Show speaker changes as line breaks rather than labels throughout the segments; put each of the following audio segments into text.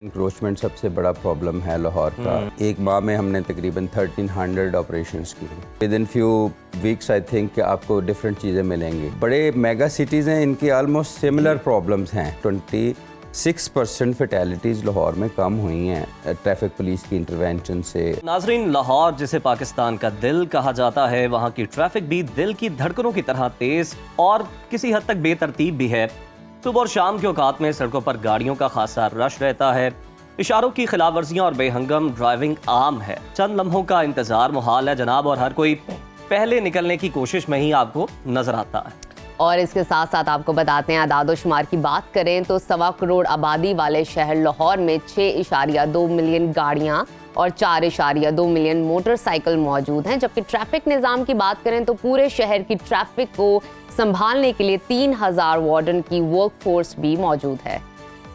Encroachment सबसे बड़ा problem है लाहौर का। एक माह में हमने तकरीबन 1300 ऑपरेशंस की। With in few weeks I think कि आपको डिफरेंट चीज़ें मिलेंगी। बड़े मेगा सिटीज़ हैं, इनकी आलमोस्ट सिमिलर प्रॉब्लम्स हैं। 26% फैटेलिटीज़ लाहौर में कम हुई हैं ट्रैफिक पुलिस की इंटरवेंशन से।
नाजरीन, लाहौर जिसे पाकिस्तान का दिल कहा जाता है, वहाँ की ट्रैफिक भी दिल की धड़कनों की तरह तेज और किसी हद तक बेतरतीब भी है। सुबह और शाम के औकात में सड़कों पर गाड़ियों का खासा रश रहता है। इशारों की खिलाफ वर्जियाँ और बेहंगम ड्राइविंग आम है। चंद लम्हों का इंतजार मुहाल है जनाब, और हर कोई पहले निकलने की कोशिश में ही आपको नजर आता है।
और इसके साथ साथ आपको बताते हैं, आदाद शुमार की बात करें तो 1.25 करोड़ आबादी वाले शहर लाहौर में 6.2 मिलियन गाड़ियां और 4.2 मिलियन मोटरसाइकिल मौजूद हैं। जबकि ट्रैफिक निज़ाम की बात करें तो पूरे शहर की ट्रैफिक को संभालने के लिए 3000 वार्डन की वर्क फोर्स भी मौजूद है।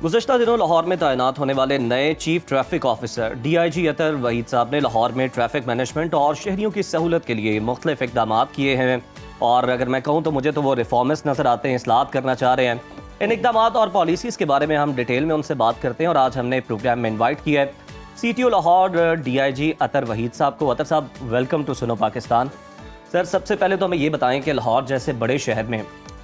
गुज़श्ता दिनों लाहौर में तैनात होने वाले नए चीफ ट्रैफिक ऑफिसर DIG अतर वहीद साहब ने लाहौर में ट्रैफिक मैनेजमेंट और शहरियों की सहूलत के लिए मुख्तलिफ इक़दाम किए हैं। और अगर मैं कहूँ तो मुझे तो वो रिफॉर्मिस्ट नज़र आते हैं, इस्लाहत करना चाह रहे हैं। इन इक़दाम और पॉलिसीज़ के बारे में हम डिटेल में उनसे बात करते हैं। और आज हमने प्रोग्राम में इन्वाइट किया है CTO लाहौर DIG अतर वहीद साहब को। अतर साहब, वेलकम टू सुनो पाकिस्तान। सर, सबसे पहले तो हमें ये बताएं कि लाहौर जैसे बड़े शहर में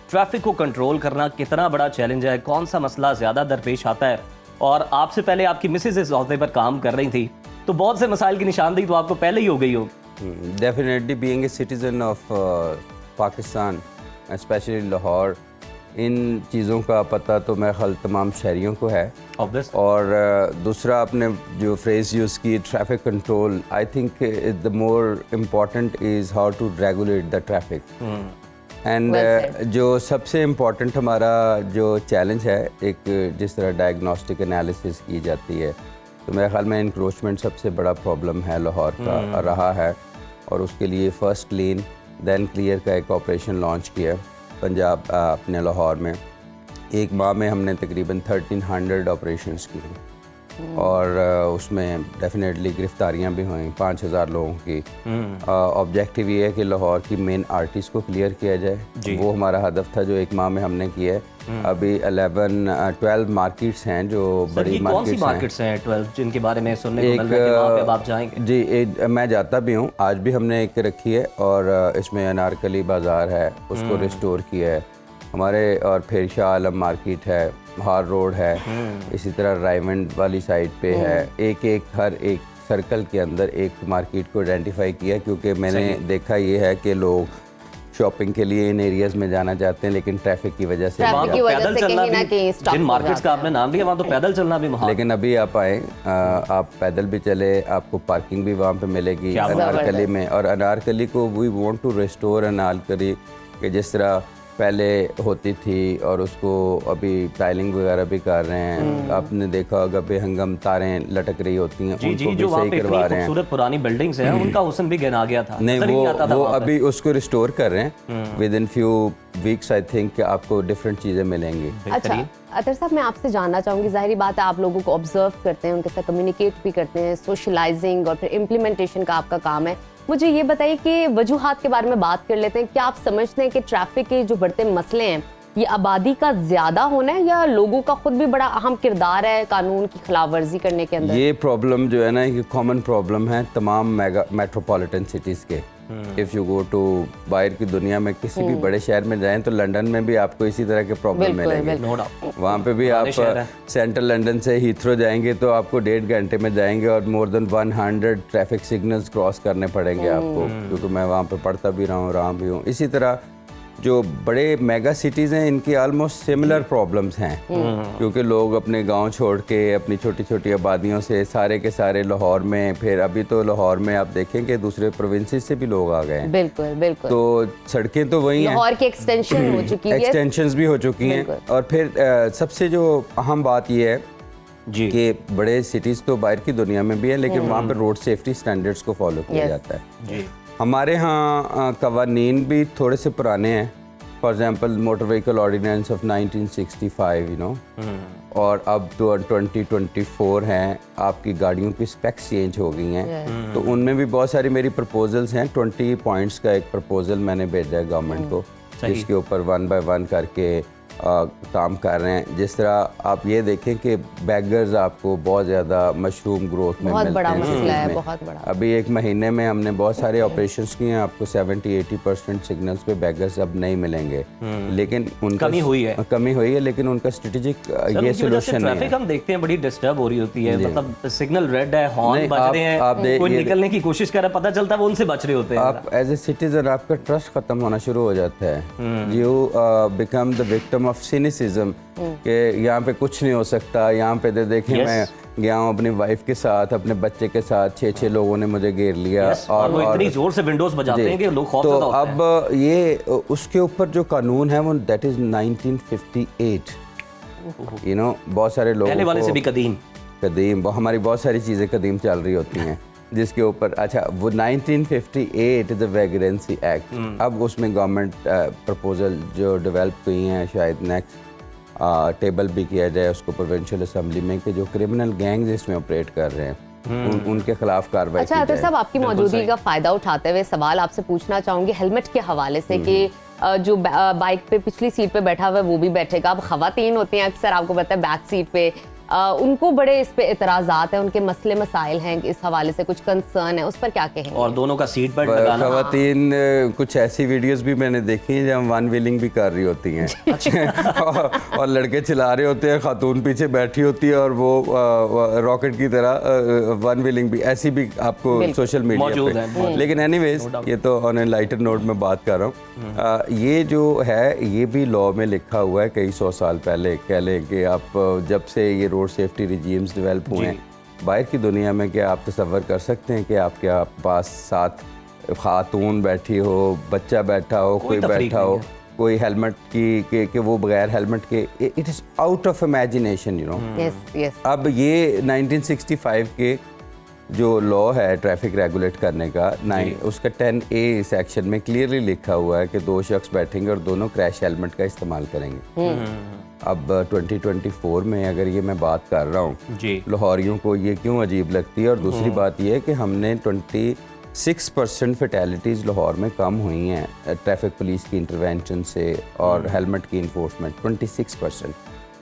ट्रैफिक को कंट्रोल करना कितना बड़ा चैलेंज है, कौन सा मसला ज़्यादा दरपेश आता है? और आपसे पहले आपकी मिसेज इस अहदे पर काम कर रही थी, तो बहुत से मसाइल की निशानदेही तो आपको पहले ही हो गई होगी।
Definitely being a citizen of Pakistan, specially Lahore, इन चीज़ों का पता तो मेरे ख्याल तमाम शहरियों को है। और दूसरा आपने जो फ्रेज़ यूज़ की traffic control, I think the more important is how to regulate the traffic. And जो सबसे इम्पॉर्टेंट हमारा जो चैलेंज है, एक जिस तरह डायग्नोस्टिक एनालिसिस की जाती है, तो मेरे ख्याल में इंक्रोचमेंट सबसे बड़ा प्रॉब्लम है लाहौर का रहा है। और उसके लिए फ़र्स्ट लेन देन क्लियर का एक ऑपरेशन लॉन्च किया पंजाब अपने लाहौर में। एक माह में हमने तकरीबन 1300 ऑपरेशंस की और उसमें डेफिनेटली गिरफ्तारियां भी हुई 5000 लोगों की। ऑब्जेक्टिव ये है कि लाहौर की मेन आर्टिस्ट को क्लियर किया जाए। वो हमारा हदफ था जो एक माह में हमने किया है। अभी 12 मार्केट्स हैं जो बड़ी
मार्केट्स हैं 12 जिनके बारे में सुनने को मिल रहा है कि वहाँ पे आप जाएंगे।
जी, मैं जाता भी हूँ, आज भी हमने एक रखी है। और इसमें अनारकली बाज़ार है, उसको रिस्टोर किया है हमारे। और फिर शाह आलम मार्केट है, हार रोड है, इसी तरह रायमंड वाली साइड पे है। हर एक सर्कल के अंदर एक मार्केट को आइडेंटिफाई किया, क्योंकि मैंने देखा ये है कि लोग शॉपिंग के लिए इन एरियाज में जाना चाहते हैं, लेकिन ट्रैफिक की वजह से
पैदल चलना भी, जिन मार्केट्स का आपने नाम लिया वहाँ तो पैदल चलना भी महाल।
लेकिन अभी आप आए, आप पैदल भी चले, आपको पार्किंग भी वहाँ पे मिलेगी अनारकली में। और अनारकली को we want to restore Anarkali कि जिस तरह पहले होती थी, और उसको अभी टाइलिंग वगैरह भी कर रहे हैं। आपने देखा होगा बेहंगम तारें लटक रही होती हैं, उनको भी सही करवा रहे हैं।
खूबसूरत पुरानी बिल्डिंग्स हैं, उनका हुस्न भी गिना गया था।
नहीं, वो अभी उसको रिस्टोर कर रहे हैं। With in few weeks I think कि आपको डिफरेंट चीज़ें मिलेंगी।
अच्छा अतर साहब, मैं आपसे जानना चाहूँगी, ज़ाहिरी बात है आप लोगों को ऑब्जर्व करते हैं, उनके साथ कम्युनिकेट भी करते हैं, सोशलाइजिंग और फिर इम्प्लीमेंटेशन का आपका काम है। मुझे ये बताइए कि वजूहात के बारे में बात कर लेते हैं। क्या आप समझते हैं कि ट्रैफिक के जो बढ़ते मसले हैं, ये आबादी का ज़्यादा होना है या लोगों का खुद भी बड़ा अहम किरदार है कानून की खिलाफ वर्जी करने के अंदर?
ये प्रॉब्लम जो है ना, ये कॉमन प्रॉब्लम है तमाम मेट्रोपॉलिटन सिटीज़ के। इफ़ यू गो टू बाहर की दुनिया में किसी भी बड़े शहर में जाएं तो लंदन में भी आपको इसी तरह के प्रॉब्लम मिलेंगे। वहाँ पे भी आप सेंट्रल लंदन से हीथ्रो जाएंगे तो आपको 1.5 घंटे में जाएंगे और more than 100 traffic signals cross करने पड़ेंगे आपको, क्योंकि मैं वहाँ पे पढ़ता भी रहा भी हूँ। इसी तरह जो बड़े मेगा सिटीज़ हैं, इनकी आलमोस्ट सिमिलर प्रॉब्लम्स हैं, क्योंकि लोग अपने गांव छोड़ के अपनी छोटी छोटी आबादियों से सारे के सारे लाहौर में, फिर अभी तो लाहौर में आप देखें कि दूसरे प्रोविंसेस से भी लोग आ गए हैं।
बिल्कुल बिल्कुल।
तो सड़कें तो वही हैं,
लाहौर की एक्सटेंशन हो चुकी है,
एक्सटेंशंस भी हो चुकी हैं। और फिर सबसे जो अहम बात यह है कि बड़े सिटीज़ तो बाहर की दुनिया में भी है, लेकिन वहाँ पर रोड सेफ्टी स्टैंडर्ड्स को फॉलो किया जाता है। हमारे यहाँ कवानीन भी थोड़े से पुराने हैं। For example motor vehicle ordinance of 1965, you know, और अब तो 2024 हैं, आपकी गाड़ियों की स्पेक्स चेंज हो गई हैं। तो उनमें भी बहुत सारी मेरी प्रपोजल्स हैं। 20 पॉइंट्स का एक प्रपोजल मैंने भेजा है गवर्नमेंट को, जिसके ऊपर 1 by 1 करके काम कर रहे हैं। जिस तरह आप ये देखें कि बैगर्स आपको बहुत ज़्यादा मशरूम ग्रोथ में
बहुत
मिलते
बड़ा
हैं
मसला है,
में।
बहुत बड़ा।
अभी एक महीने में हमने बहुत सारे ऑपरेशंस किए हैं, आपको 70-80% सिग्नल्स पे बैगर्स अब नहीं मिलेंगे, लेकिन उनका
कमी हुई है
लेकिन उनका स्ट्रेटेजिक ये
सोल्यूशन
सोल्यूशन नहीं
ट्रैफिक
है।
हम देखते हैं बड़ी डिस्टर्ब हो रही होती है, मतलब सिग्नल रेड है, हॉर्न
नहीं,
बज रहे
आप
हैं, कोई
ये
निकलने की कोशिश कर रहा है, पता चलता है वो उनसे बच रहे होते हैं।
आप एज ए सिटीजन आपका ट्रस्ट खत्म होना शुरू हो जाता है। You become the victim of cynicism कि यहाँ पे कुछ नहीं हो सकता, यहाँ पे देखें
Yes.
मैं गया हूँ अपनी वाइफ के साथ, अपने बच्चे के साथ, 6 लोगों ने मुझे घेर लिया।
Yes, और वो इतनी जोर से विंडोज बजाते हैं कि लोग खौफजदा
तो
होते हैं।
अब ये उसके ऊपर जो कानून है वो दैट इज 1958। यू नो बहुत सारे लोग
पहले वाले से भी कदीम।
कदीम हमारी बहुत सारी चीज़ें कदीम चल रही होती हैं जिसके ऊपर अच्छा वो 1958 द वैगरेंसी एक्ट। अब उसमें गवर्नमेंट प्रपोजल जो डेवलप हुई हैं, शायद नेक्स्ट टेबल भी किया जाए उसको प्रोविंशियल असेंबली में, कि जो क्रिमिनल गैंग्स इसमें ऑपरेट कर रहे हैं उनके खिलाफ कार्रवाई
अच्छा
की
अतर
जाए।
साहब, आपकी मौजूदगी का फायदा उठाते हुए सवाल आपसे पूछना चाहूंगी हेलमेट के हवाले से कि जो बाइक पे पिछली सीट पे बैठा हुआ है वो भी बैठेगा। अब खवातीन होती हैं अक्सर, आपको पता है बैक सीट पे, उनको बड़े इस पे इतराज़ात हैं, उनके मसले मसाइल हैं, इस हवाले से कुछ कंसर्न है, उस पर क्या कहेंगे?
और दोनों का सीट बेल्ट लगाना।
खवातीन कुछ ऐसी वीडियोस भी मैंने देखी हैं जहाँ वन व्हीलिंग भी कर रही होती हैं और लड़के चला रहे होते हैं, खातून पीछे बैठी होती है और वो रॉकेट की तरह वन व्हीलिंग भी, ऐसी भी आपको सोशल मीडिया
मौजूद
पे
है।
लेकिन एनीवेज ये तो ऑन ए लाइटर नोट में बात कर रहा हूँ। ये जो है ये भी लॉ में लिखा हुआ है कई 100 साल पहले, कह लें कि आप जब से ये रोड सेफ्टी रिजीम्स डेवलप हुए हैं बाहर की दुनिया में, क्या आप तसव्वुर कर सकते हैं कि आपके पास साथ खातून बैठी हो, बच्चा बैठा हो, कोई बैठा हो, कोई हेलमेट की कि वो बगैर हेलमेट के, it is out of imagination, you know.
Yes yes.
अब ये 1965 के जो लॉ है ट्रैफिक रेगुलेट करने का, उसका 10A सेक्शन में क्लियरली लिखा हुआ है कि 2 शख्स बैठेंगे और दोनों क्रैश हेलमेट का इस्तेमाल करेंगे। अब 2024 में अगर ये मैं बात कर रहा हूँ
जी,
लाहौरियों को ये क्यों अजीब लगती है, और दूसरी बात ये है कि हमने 26% फैटेलिटीज़ लाहौर में कम हुई हैं ट्रैफिक पुलिस की इंटरवेंशन से और हेलमेट की इन्फोर्समेंट 26%।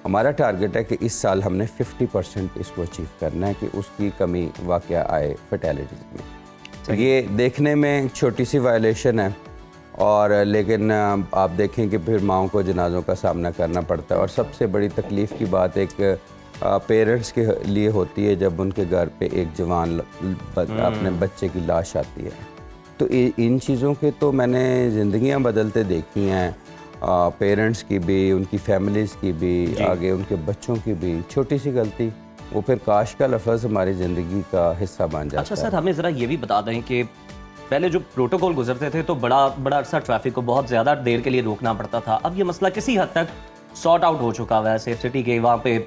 हमारा टारगेट है कि इस साल हमने 50% इसको अचीव करना है कि उसकी कमी वाक़या आए फैटेलिटीज़ में। तो ये देखने में छोटी सी वायलेशन है, और लेकिन आप देखें कि फिर माओं को जनाजों का सामना करना पड़ता है। और सबसे बड़ी तकलीफ़ की बात एक पेरेंट्स के लिए होती है जब उनके घर पे एक जवान अपने बच्चे की लाश आती है। तो इन चीज़ों के तो मैंने ज़िंदगियां बदलते देखी हैं, पेरेंट्स की भी, उनकी फैमिलीज़ की भी, आगे उनके बच्चों की भी। छोटी सी गलती वो फिर काश का लफ्ज़ हमारी ज़िंदगी का हिस्सा बन जाता है।
अच्छा सर, हमें ज़रा ये भी बता दें कि पहले जो प्रोटोकॉल गुजरते थे तो बड़ा अरसा ट्रैफिक को बहुत ज़्यादा देर के लिए रोकना पड़ता था। अब ये मसला किसी हद तक सॉर्ट आउट हो चुका हुआ है। सेफ सिटी के वहाँ पे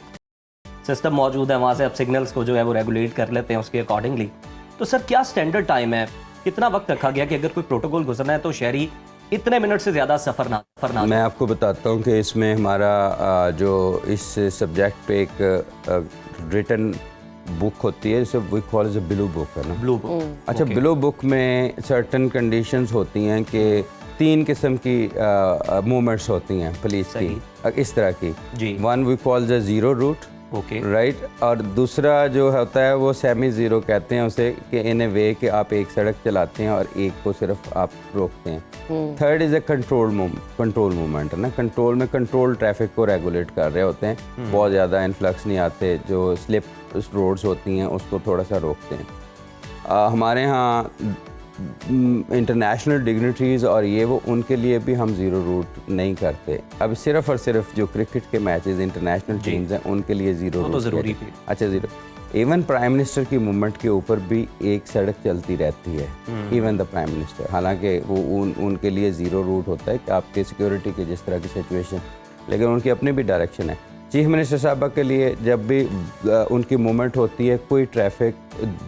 सिस्टम मौजूद है, वहाँ से अब सिग्नल्स को जो है वो रेगुलेट कर लेते हैं उसके अकॉर्डिंगली। तो सर क्या स्टैंडर्ड टाइम है, कितना वक्त रखा गया कि अगर कोई प्रोटोकॉल गुजरना है तो शहरी इतने मिनट से ज़्यादा सफ़र ना
मैं आपको बताता हूँ कि इसमें हमारा जो इस सब्जेक्ट पे एक रिटन बुक होती है जिसे we call as blue book, है ना,
ब्लू बुक।
अच्छा, ब्लू बुक में सर्टन कंडीशंस होती हैं कि 3 किस्म की मूवमेंट्स होती हैं पुलिस की, इस तरह की
जी।
One we call the zero route,
okay,
right, और दूसरा जो होता है वो सेमी ज़ीरो कहते हैं उसे, कि इन ए वे कि आप एक सड़क चलाते हैं और एक को सिर्फ आप रोकते हैं। Third is a control movement, है ना, कंट्रोल में कंट्रोल ट्रैफिक को रेगुलेट कर रहे होते हैं, बहुत ज़्यादा इन्फ्लक्स नहीं आते, जो स्लिप रोड्स होती हैं उसको थोड़ा सा रोकते हैं। हमारे यहाँ इंटरनेशनल डिग्निटरीज़ और ये वो, उनके लिए भी हम ज़ीरो रूट नहीं करते। अब सिर्फ और सिर्फ जो क्रिकेट के मैचेस इंटरनेशनल टीम्स हैं उनके लिए ज़ीरो रूट
तो ज़रूरी थी।
अच्छा, ज़ीरो। इवन प्राइम मिनिस्टर की मूवमेंट के ऊपर भी एक सड़क चलती रहती है, इवन द प्राइम मिनिस्टर, हालांकि वो उनके लिए ज़ीरो रूट होता है कि आपके सिक्योरिटी की जिस तरह की सिचुएशन, लेकिन उनकी अपनी भी डायरेक्शन है। चीफ मिनिस्टर साहबा के लिए जब भी उनकी मूवमेंट होती है, कोई ट्रैफिक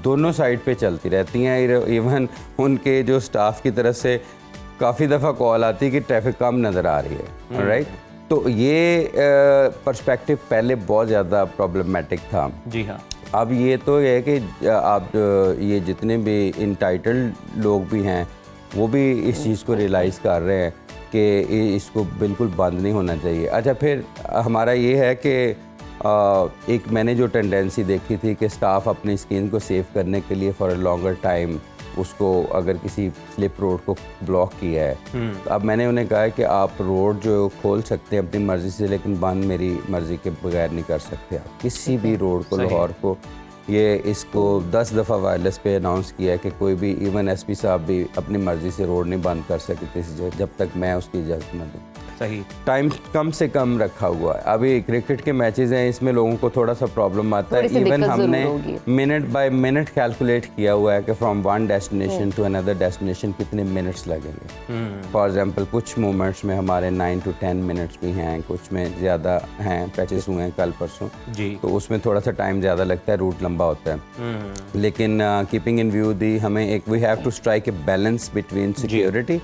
दोनों साइड पे चलती रहती हैं। इवन उनके जो स्टाफ की तरफ से काफ़ी दफ़ा कॉल आती है कि ट्रैफिक कम नज़र आ रही है, राइट। तो ये पर्सपेक्टिव पहले बहुत ज़्यादा प्रॉब्लमेटिक था।
जी हाँ।
अब ये तो है कि आप ये जितने भी इंटाइटल्ड लोग भी हैं वो भी इस चीज़ को रियलाइज़ कर रहे हैं कि इसको बिल्कुल बंद नहीं होना चाहिए। अच्छा, फिर हमारा ये है कि एक मैंने जो टेंडेंसी देखी थी कि स्टाफ अपनी स्किन को सेव करने के लिए फॉर अ लॉन्गर टाइम उसको अगर किसी स्लिप रोड को ब्लॉक किया है, तो अब मैंने उन्हें कहा है कि आप रोड जो खोल सकते हैं अपनी मर्ज़ी से, लेकिन बंद मेरी मर्ज़ी के बगैर नहीं कर सकते आप किसी भी रोड को, लाहौर को। ये इसको 10 दफ़ा वायरलेस पे अनाउंस किया है कि कोई भी इवन एसपी साहब भी अपनी मर्ज़ी से रोड नहीं बंद कर सकते जब तक मैं उसकी इजाज़त न दूँ।
सही।
टाइम कम से कम रखा हुआ है। अभी क्रिकेट के मैचेस हैं, इसमें लोगों को थोड़ा सा प्रॉब्लम आता है। इवन हमने मिनट बाय मिनट कैलकुलेट किया हुआ है कि from one destination to another destination कितने मिनट्स लगेंगे। फॉर एग्जांपल कुछ मोमेंट्स में हमारे 9 to 10 मिनट्स भी हैं, कुछ में ज़्यादा हैं, पैचेस हुए हैं कल परसों
जी,
तो उसमें थोड़ा सा टाइम ज़्यादा लगता है, रूट लंबा होता है। लेकिन कीपिंग इन व्यू दी हमें एक we have to strike a balance between security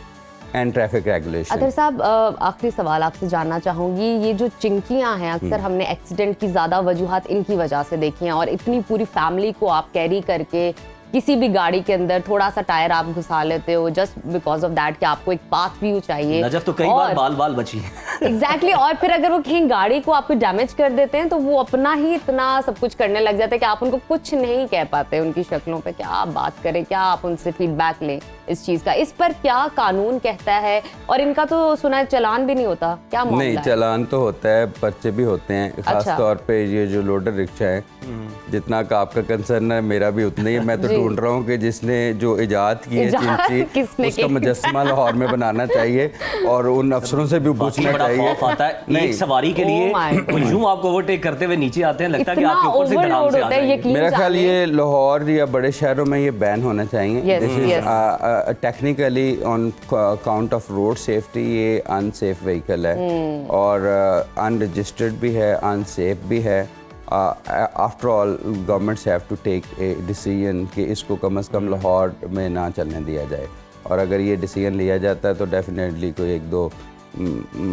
and traffic regulation.
Atar साहब, आखिरी सवाल आपसे जानना चाहूँगी, ये जो चिंकियाँ हैं अक्सर हमने एक्सीडेंट की ज़्यादा वजूहात इनकी वजह से देखी हैं, और इतनी पूरी फैमिली को आप कैरी करके किसी भी गाड़ी के अंदर थोड़ा सा टायर आप घुसा लेते हो जस्ट बिकॉज ऑफ दैट कि आपको एक पाथ व्यू चाहिए।
नजफ तो कई बार बाल बची है।
एग्जैक्टली और फिर अगर वो कहीं गाड़ी को आपको डैमेज कर देते हैं तो वो अपना ही इतना सब कुछ करने लग जाते हैं कि आप उनको कुछ नहीं कह पाते, उनकी शक्लों पे क्या आप बात करें, क्या आप उनसे फीडबैक लें इस चीज का। इस पर क्या कानून कहता है? और इनका तो सुना है चलान भी नहीं होता, क्या मामला है?
नहीं, चलान तो होता है, पर्चे भी होते हैं। खास तौर पे ये जो लोडर रिक्शा है, जितना का आपका कंसर्न है मेरा भी उतना ही है। मैं तो ढूंढ रहा हूँ कि जिसने जो इजाद की है चिंची, उसका मुजस्समा लाहौर में बनाना चाहिए और उन अफसरों से भी पूछना चाहिए।
आता है एक सवारी के लिए यूं आपको ओवरटेक करते हुए नीचे आते हैं, लगता है कि आपके ऊपर से धड़ाम से आ जाएंगे।
मेरा ख्याल ये लाहौर या बड़े शहरों में ये बैन होना चाहिए। This is technically on count of road safety ये अनसेफ व्हीकल है और अनरजिस्टर्ड भी है, अनसेफ भी है। After all governments have to take a decision कि इसको कम से कम लाहौर में ना चलने दिया जाए, और अगर ये डिसीजन लिया जाता है तो डेफिनेटली कोई 1-2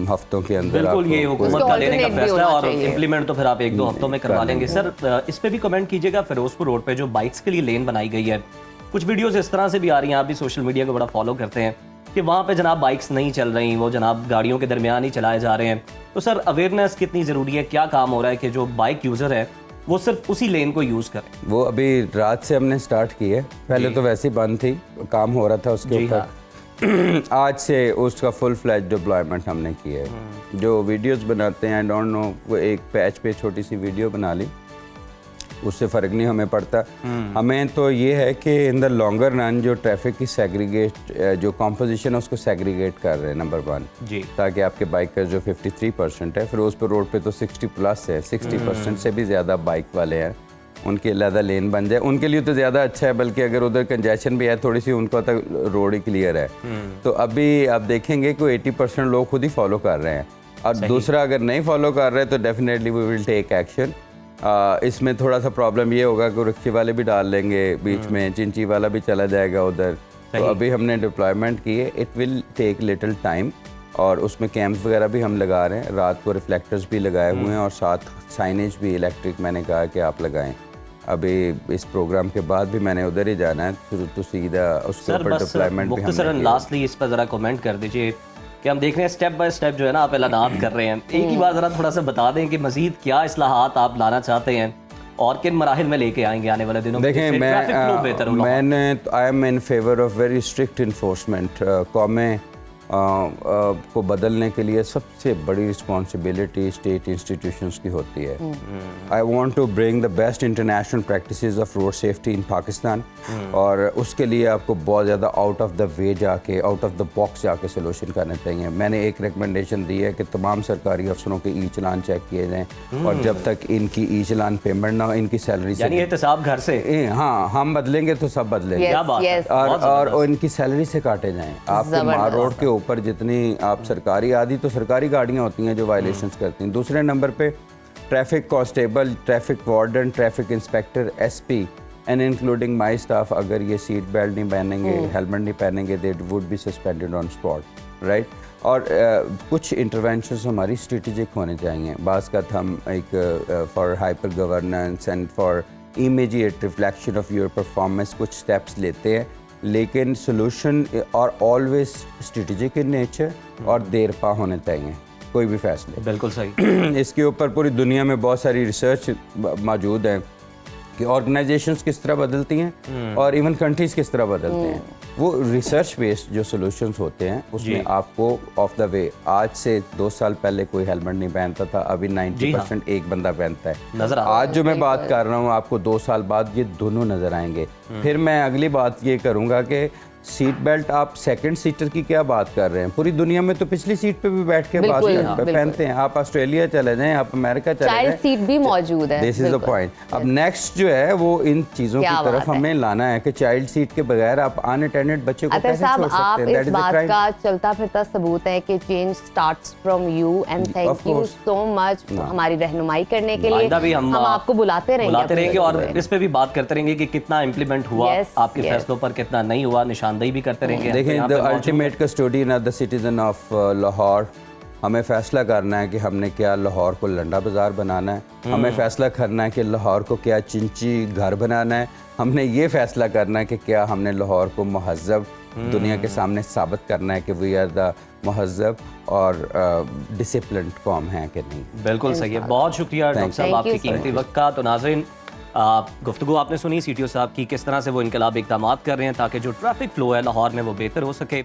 हफ्तों के अंदर
बिल्कुल ये हुकूमत का लेने का फैसला है और इम्प्लीमेंट तो फिर आप 1-2 हफ्तों में करवा लेंगे। सर इस पे भी कमेंट कीजिएगा, फिरोजपुर रोड पे जो बाइक्स के लिए लेन बनाई गई है, कुछ वीडियोस इस तरह से भी आ रही हैं, आप भी सोशल मीडिया को बड़ा फॉलो करते हैं, कि वहाँ पे जनाब बाइक्स नहीं चल रही, वो जनाब गाड़ियों के दरमियान ही चलाए जा रहे हैं। तो सर अवेयरनेस कितनी ज़रूरी है, क्या काम हो रहा है कि जो बाइक यूज़र है वो सिर्फ उसी लेन को यूज़ करें? वो
अभी रात से हमने स्टार्ट की है, पहले तो वैसे ही बंद थी, काम हो रहा था उसके ऊपर। आज से उसका फुल फ्लैज डिप्लॉयमेंट हमने किया है। जो वीडियोस बनाते हैं, आई डोंट नो, वो एक पैच पे छोटी सी वीडियो बना ली, उससे फ़र्क नहीं हमें पड़ता। हमें तो ये है कि इन द लॉन्गर रन जो ट्रैफिक की सेग्रीगेट जो कॉम्पोजिशन है उसको सेग्रीगेट कर रहे हैं, नंबर 1 जी, ताकि आपके बाइक का जो 53% है, फिरोजपुर रोड पे तो 60+ है, 60% से भी ज़्यादा बाइक वाले हैं, उनकी अलहदा लेन बन जाए, उनके लिए तो ज़्यादा अच्छा है। बल्कि अगर उधर कंजेशन भी है थोड़ी सी, उनको तक रोड ही क्लियर है। तो अभी आप देखेंगे कि 80% लोग खुद ही फॉलो कर रहे हैं, और दूसरा अगर नहीं फॉलो कर रहे तो definitely we will take action. इसमें थोड़ा सा प्रॉब्लम ये होगा कि रिक्शे वाले भी डाल लेंगे बीच में, चिंची वाला भी चला जाएगा उधर। तो अभी हमने डिप्लॉयमेंट की है, it will take little time, और उसमें कैंप्स वगैरह भी हम लगा रहे हैं, रात को रिफ्लेक्टर्स भी लगाए हुए हैं और साथ साइनेज भी इलेक्ट्रिक मैंने कहा कि आप लगाएं। अभी इस प्रोग्राम के बाद भी मैंने उधर ही जाना है तो सीधा उसके ऊपर डिप्लॉयमेंट भी हमने।
लास्टली इस पर ज़रा कमेंट कर दीजिए कि हम देख रहे हैं स्टेप बाय स्टेप जो है ना आप ऐलानात कर रहे हैं, एक ही बार ज़रा थोड़ा सा बता दें कि मज़ीद क्या इस्लाहात आप लाना चाहते हैं और किन मराहिल में लेके आएंगे आने वाले दिनों में।
देखें, मैंने I am in favour of very strict enforcement. कौमें को बदलने के लिए सबसे बड़ी रिस्पॉन्सिबिलिटी स्टेट इंस्टीट्यूशंस की होती है। I want to bring the best international practices of road safety in Pakistan, और उसके लिए आपको बहुत ज़्यादा आउट ऑफ द वे जाके, आउट ऑफ द बॉक्स जाके सोल्यूशन करने चाहिए। मैंने एक रिकमेंडेशन दी है कि तमाम सरकारी अफसरों के ई चलान चेक किए जाएँ, और जब तक इनकी ई चलान पेमेंट ना हो, इनकी सैलरी से,
यानी एहतसाब घर से,
हाँ, हम बदलेंगे तो सब बदलेंगे, और इनकी सैलरी से काटे जाएँ। आपके रोड के ऊपर जितनी आप सरकारी, आदि तो सरकारी गाड़ियां होती हैं जो वायलेशंस करती हैं। दूसरे नंबर पे traffic constable, traffic warden, traffic inspector, SP and including my staff, अगर ये सीट बेल्ट नहीं पहनेंगे, हेलमेट नहीं पहनेंगे, they would be suspended on spot, right. और कुछ इंटरवेंशंस हमारी स्ट्रेटेजिक होने चाहिए। बाज़ का हम एक for hyper governance and for immediate reflection of your performance कुछ स्टेप्स लेते हैं, लेकिन सोल्यूशन और ऑलवेज स्ट्रेटेजिक इन नेचर और देर पा होने चाहिए कोई भी फैसले।
बिल्कुल सही।
इसके ऊपर पूरी दुनिया में बहुत सारी रिसर्च मौजूद है कि ऑर्गेनाइजेशंस किस तरह बदलती हैं और इवन कंट्रीज़ किस तरह बदलते हैं। वो रिसर्च बेस्ड जो सॉल्यूशंस होते हैं उसमें आपको ऑफ द वे, आज से 2 साल पहले कोई हेलमेट नहीं पहनता था, अभी 90% एक बंदा पहनता है।
नजर
आज जो मैं बात कर रहा हूँ आपको 2 साल बाद ये दोनों नज़र आएंगे। फिर मैं अगली बात ये करूँगा कि सीट बेल्ट आप सेकंड सीटर की क्या बात कर रहे हैं, पूरी दुनिया में तो पिछली सीट पे भी बैठ के बात पहनते हैं। आप ऑस्ट्रेलिया चले जाएं, आप अमेरिका चले जाएं,
चाइल्ड सीट भी मौजूद है।
This is the point. अब नेक्स्ट जो है वो इन चीजों की तरफ हमें लाना है कि चाइल्ड सीट के बगैर आप अनअटेंडेड बच्चे को कैसे छोड़ सकते हैं।
आप इस बात का चलता फिरता सबूत है कि change starts from you and thank you so much हमारी रहनुमाई करने के लिए।
भी हम
आपको बुलाते रहेंगे
और इस पे भी बात करते रहेंगे कि कितना इम्प्लीमेंट हुआ, आपके फैसलों पर कितना नहीं हुआ, निशानदेही भी करते रहेंगे।
देखें, the ultimate custodian of the citizen of Lahore, हमें फैसला करना है कि हमने क्या लाहौर को लंडा बाजार बनाना है, हमें फैसला करना है कि लाहौर को क्या चिंची घर बनाना है, हमने ये फैसला करना है कि क्या हमने लाहौर को महज़ब दुनिया के सामने साबित करना है कि वी आर द महज़ब और डिसिप्लिन्ड कौम है कि नहीं।
बिल्कुल सही है। बहुत शुक्रिया डॉक्टर साहब आपकी कीमती वक्त का। तो नाज़रीन, गुफ्तगू आपने सुनी CTO साहब की, किस तरह से वो इनकलाबी इक़दामात कर रहे हैं ताकि जो ट्रैफिक फ़्लो है लाहौर में वो बेहतर हो सके।